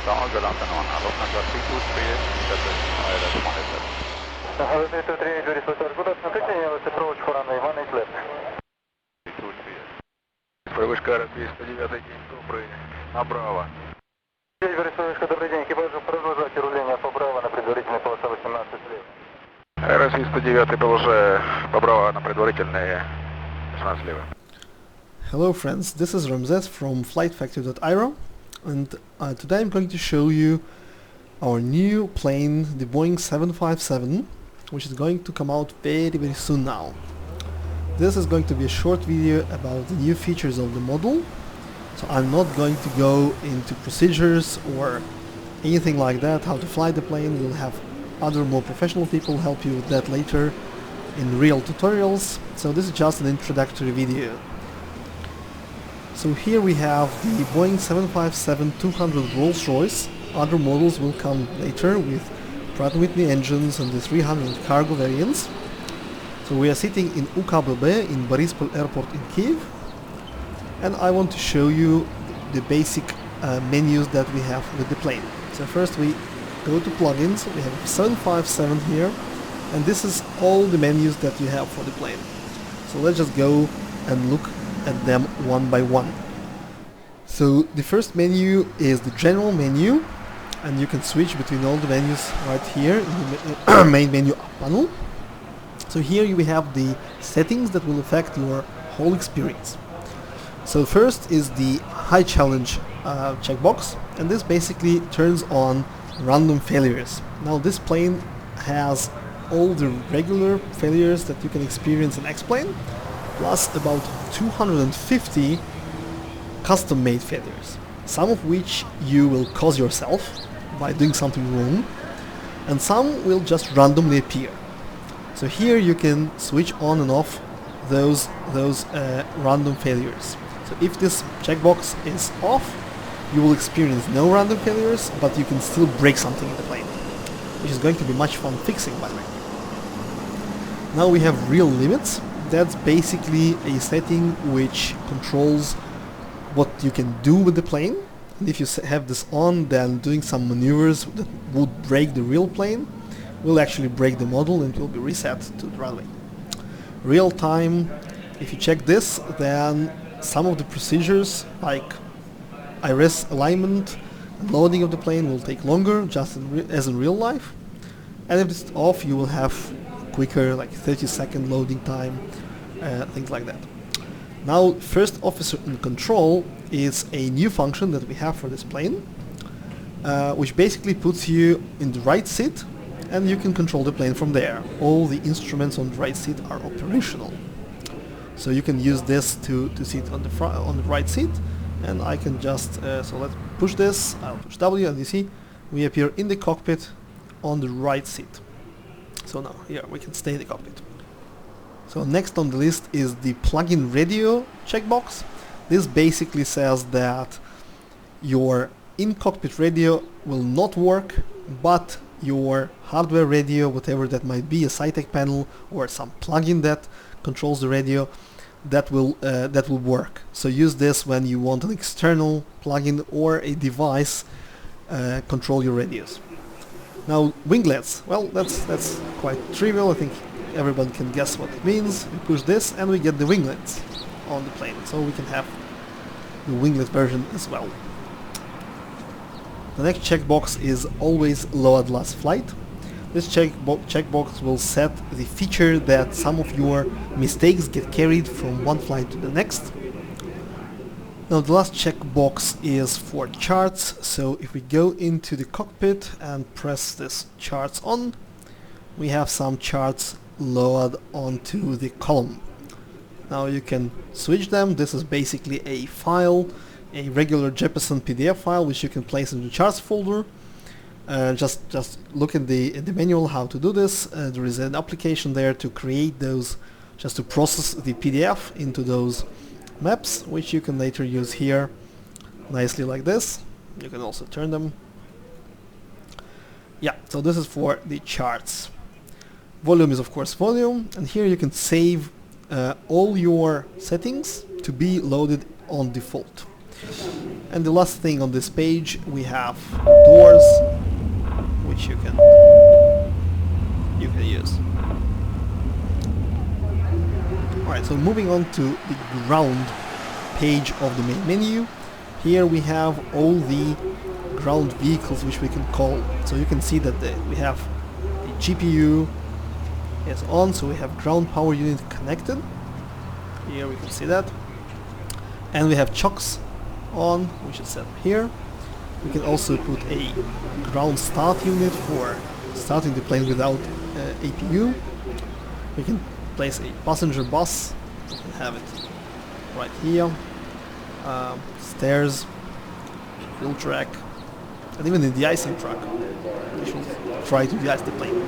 Dahl, good afternoon. Look number 323, that is ILS monitor. Hello, 323, Jury Hotel. Good afternoon. Continuous approach for runway 18 left. 323. Превышка РС-209, день добрый, направо. Jury Hotel, добрый день. Экипажу продолжайте руление поправо на предварительной полосе 18 слева. РС-209 был уже поправо на предварительные 18 слева. Hello friends, this is Ramses from FlightFactor.iro, and today I'm going to show you our new plane, the Boeing 757, which is going to come out very soon now. This is going to be a short video about the new features of the model, so I'm not going to go into procedures or anything like that, how to fly the plane. We'll have other more professional people help you with that later in real tutorials, so this is just an introductory video. So here we have the Boeing 757-200 Rolls-Royce. Other models will come later with Pratt & Whitney engines and the 300 cargo variants. So we are sitting in UKBB in Borispol Airport in Kiev, and I want to show you the basic menus that we have with the plane. So first we go to plugins. We have 757 here, and this is all the menus that you have for the plane. So let's just go and look at them one by one. So the first menu is the general menu, and you can switch between all the menus right here in the main menu up panel. So here we have the settings that will affect your whole experience. So first is the high challenge checkbox, and this basically turns on random failures. Now this plane has all the regular failures that you can experience in X-plane, plus about 250 custom-made failures, some of which you will cause yourself by doing something wrong, and some will just randomly appear. So here you can switch on and off those random failures. So if this checkbox is off, you will experience no random failures, but you can still break something in the plane, which is going to be much fun fixing, by the way. Now we have real limits. That's basically a setting which controls what you can do with the plane. And if you have this on, then doing some maneuvers that would break the real plane will actually break the model and it will be reset to the runway. Real time, if you check this, then some of the procedures like IRS alignment and loading of the plane will take longer, just as in real life. And if it's off, you will have quicker, like 30-second loading time, things like that. Now, first officer in control is a new function that we have for this plane, which basically puts you in the right seat, and you can control the plane from there. All the instruments on the right seat are operational, so you can use this to sit on the right seat, and I can just so let's push this. I'll push W, and you see we appear in the cockpit on the right seat. So now here we can stay in the cockpit. So next on the list is the plug-in radio checkbox. This basically says that your in-cockpit radio will not work, but your hardware radio, whatever that might be, a SciTech panel or some plug-in that controls the radio, that will work. So use this when you want an external plug-in or a device control your radios. Now, winglets, well, that's quite trivial. I think everyone can guess what it means. We push this and we get the winglets on the plane, so we can have the winglet version as well. The next checkbox is always low at last flight. This checkbox will set the feature that some of your mistakes get carried from one flight to the next. Now the last checkbox is for charts, so if we go into the cockpit and press this charts on, we have some charts lowered onto the column. Now you can switch them. This is basically a file, a regular JPEG PDF file, which you can place in the charts folder. Just look in the manual how to do this. There is an application there to create those, just to process the PDF into those maps, which you can later use here nicely like this. You can also turn them. Yeah, so this is for the charts. Volume is of course volume, and here you can save all your settings to be loaded on default. And the last thing on this page, we have doors, which you can use. Alright, so moving on to the ground page of the main menu. Here we have all the ground vehicles which we can call. So you can see that we have the GPU is on, so we have ground power unit connected. Here we can see that. And we have chocks on, which is set here. We can also put a ground start unit for starting the plane without APU. We can place a passenger bus. We can have it right here. Stairs, fuel track, and even the de-icing truck. We should try to de-ice the plane.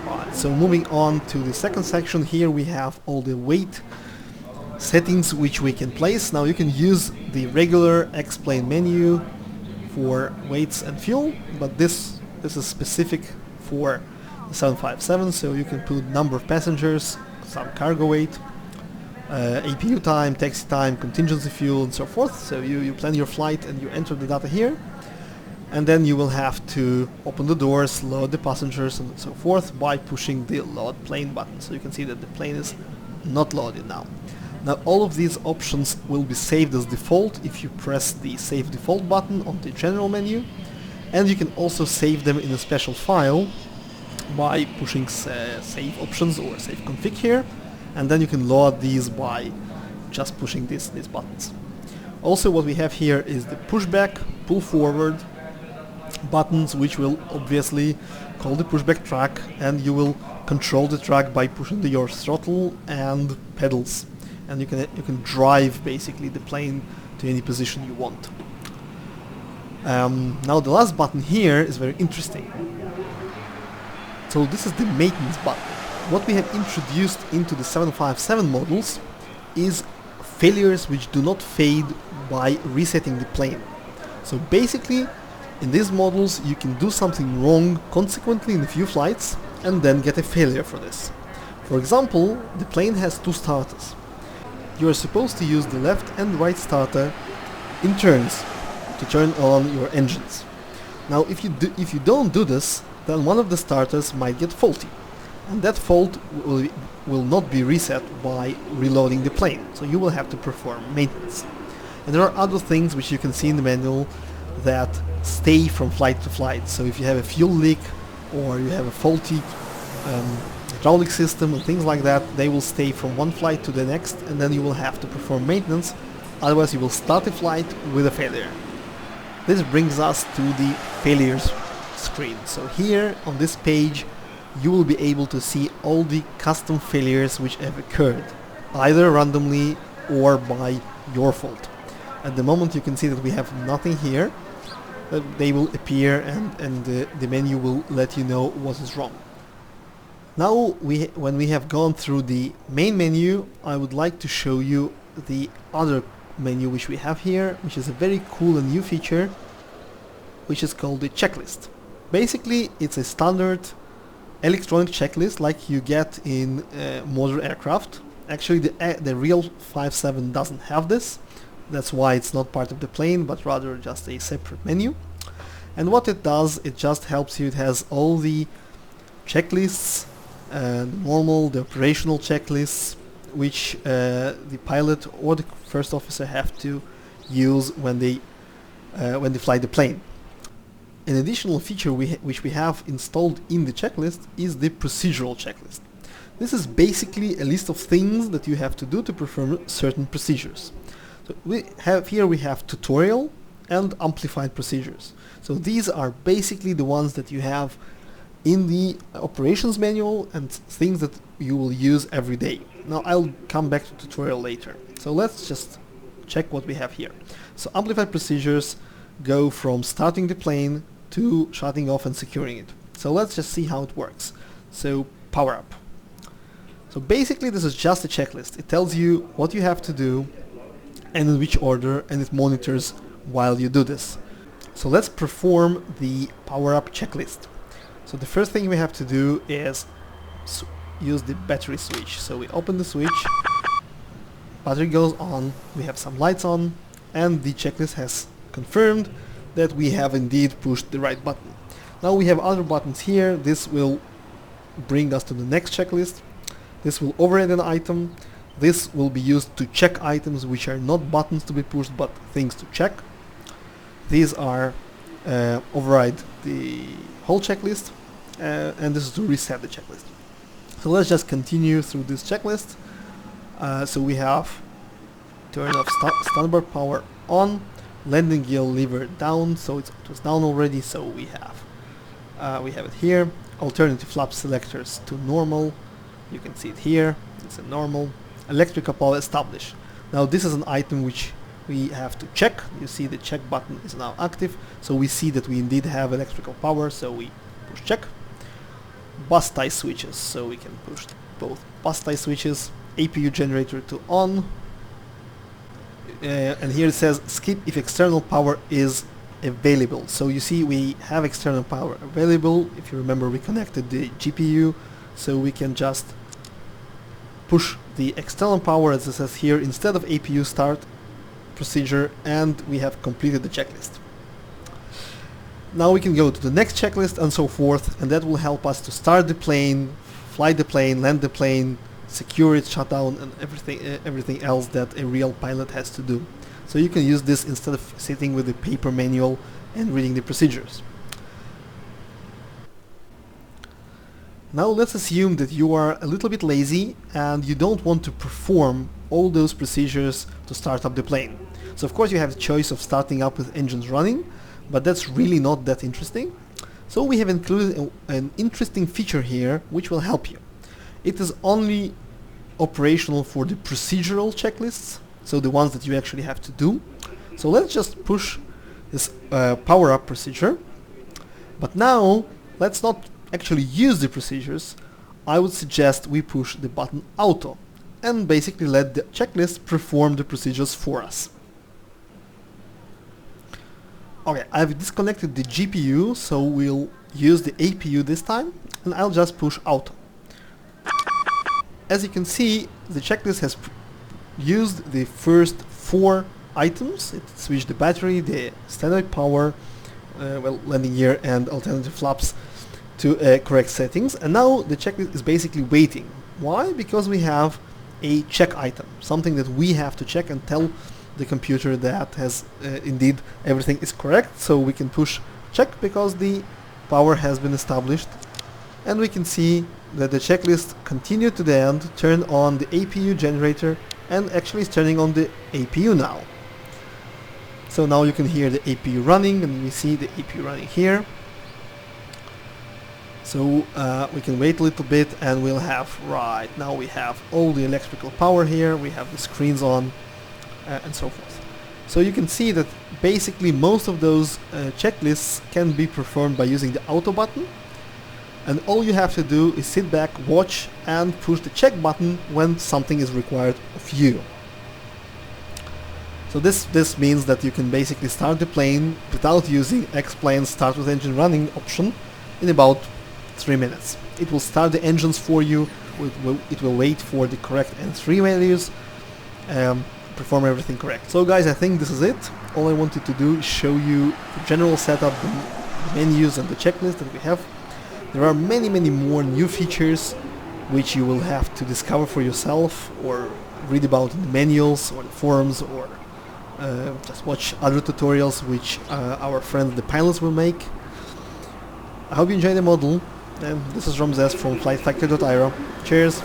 Alright, so moving on to the second section, here we have all the weight settings which we can place. Now you can use the regular X-plane menu for weights and fuel, but this is specific for the 757, so you can put number of passengers, some cargo weight, APU time, taxi time, contingency fuel, and so forth. So you plan your flight and you enter the data here, and then you will have to open the doors, load the passengers, and so forth by pushing the load plane button. So you can see that the plane is not loaded now. Now all of these options will be saved as default if you press the Save Default button on the general menu, and you can also save them in a special file by pushing Save Options or Save Config here, and then you can load these by just pushing these buttons. Also what we have here is the pushback, pull forward buttons, which will obviously call the pushback track, and you will control the track by pushing your throttle and pedals. And you can drive basically the plane to any position you want. Now the last button here is very interesting. So this is the maintenance button. What we have introduced into the 757 models is failures which do not fade by resetting the plane. So basically in these models you can do something wrong consequently in a few flights and then get a failure for this. For example, the plane has two starters. You are supposed to use the left and right starter in turns to turn on your engines. Now if you don't do this, then one of the starters might get faulty, and that fault will not be reset by reloading the plane, so you will have to perform maintenance. And there are other things which you can see in the manual that stay from flight to flight. So if you have a fuel leak or you have a faulty hydraulic system and things like that, they will stay from one flight to the next, and then you will have to perform maintenance, otherwise you will start a flight with a failure. This brings us to the failures screen. So here on this page you will be able to see all the custom failures which have occurred, either randomly or by your fault. At the moment you can see that we have nothing here. They will appear and the menu will let you know what is wrong. Now when we have gone through the main menu, I would like to show you the other menu which we have here, which is a very cool and new feature, which is called the checklist. Basically it's a standard electronic checklist like you get in modern aircraft. Actually the real 57 doesn't have this, that's why it's not part of the plane, but rather just a separate menu. And what it does, it just helps you, it has all the checklists, the operational checklists, which the pilot or the first officer have to use when they fly the plane. An additional feature which we have installed in the checklist is the procedural checklist. This is basically a list of things that you have to do to perform certain procedures. So we have tutorial and amplified procedures. So these are basically the ones that you have in the operations manual and things that you will use every day. Now I'll come back to tutorial later. So let's just check what we have here. So amplified procedures go from starting the plane to shutting off and securing it. So let's just see how it works. So power up. So basically this is just a checklist. It tells you what you have to do and in which order, and it monitors while you do this. So let's perform the power up checklist. So the first thing we have to do is use the battery switch. So we open the switch, battery goes on, we have some lights on, and the checklist has confirmed that we have indeed pushed the right button. Now we have other buttons here. This will bring us to the next checklist. This will override an item. This will be used to check items which are not buttons to be pushed but things to check. These are override the whole checklist, and this is to reset the checklist. So let's just continue through this checklist. So we have turn off standard power on, landing gear lever down, so it was down already, so we have it here. Alternative flap selectors to normal, you can see it here, it's a normal. Electrical power established. Now this is an item which we have to check. You see the check button is now active, so we see that we indeed have electrical power, so we push check. Bus tie switches, so we can push both bus tie switches. APU generator to on, and here it says skip if external power is available. So you see we have external power available. If you remember, we connected the GPU, so we can just push the external power, as it says here, instead of APU start procedure, and we have completed the checklist. Now we can go to the next checklist and so forth, and that will help us to start the plane, fly the plane, land the plane, secure it, shut down, and everything else that a real pilot has to do. So you can use this instead of sitting with the paper manual and reading the procedures. Now let's assume that you are a little bit lazy and you don't want to perform all those procedures to start up the plane. So of course you have the choice of starting up with engines running, but that's really not that interesting. So we have included an interesting feature here which will help you. It is only operational for the procedural checklists, so the ones that you actually have to do. So let's just push this power up procedure, but now let's not actually use the procedures. I would suggest we push the button auto and basically let the checklist perform the procedures for us. Okay, I've disconnected the GPU, so we'll use the APU this time, and I'll just push auto. As you can see, the checklist has used the first 4 items. It switched the battery, the standard power, landing gear and alternative flaps to correct settings, and now the checklist is basically waiting. Why? Because we have a check item, something that we have to check and tell the computer that has indeed everything is correct, so we can push check because the power has been established, and we can see that the checklist continued to the end, turned on the APU generator, and actually is turning on the APU now. So now you can hear the APU running, and we see the APU running here. So we can wait a little bit and we'll have, right now we have all the electrical power here, we have the screens on, and so forth. So you can see that basically most of those checklists can be performed by using the auto button, and all you have to do is sit back, watch, and push the check button when something is required of you. So this means that you can basically start the plane without using X-Plane start with engine running option in about 3 minutes. It will start the engines for you, it will wait for the correct N3 values, perform everything correct. So guys, I think this is it. All I wanted to do is show you the general setup, the menus and the checklist that we have. There are many more new features which you will have to discover for yourself or read about in the manuals or the forums, or just watch other tutorials which our friends the pilots will make. I hope you enjoy the model, and this is Ramses from FlightFactor.io. Cheers!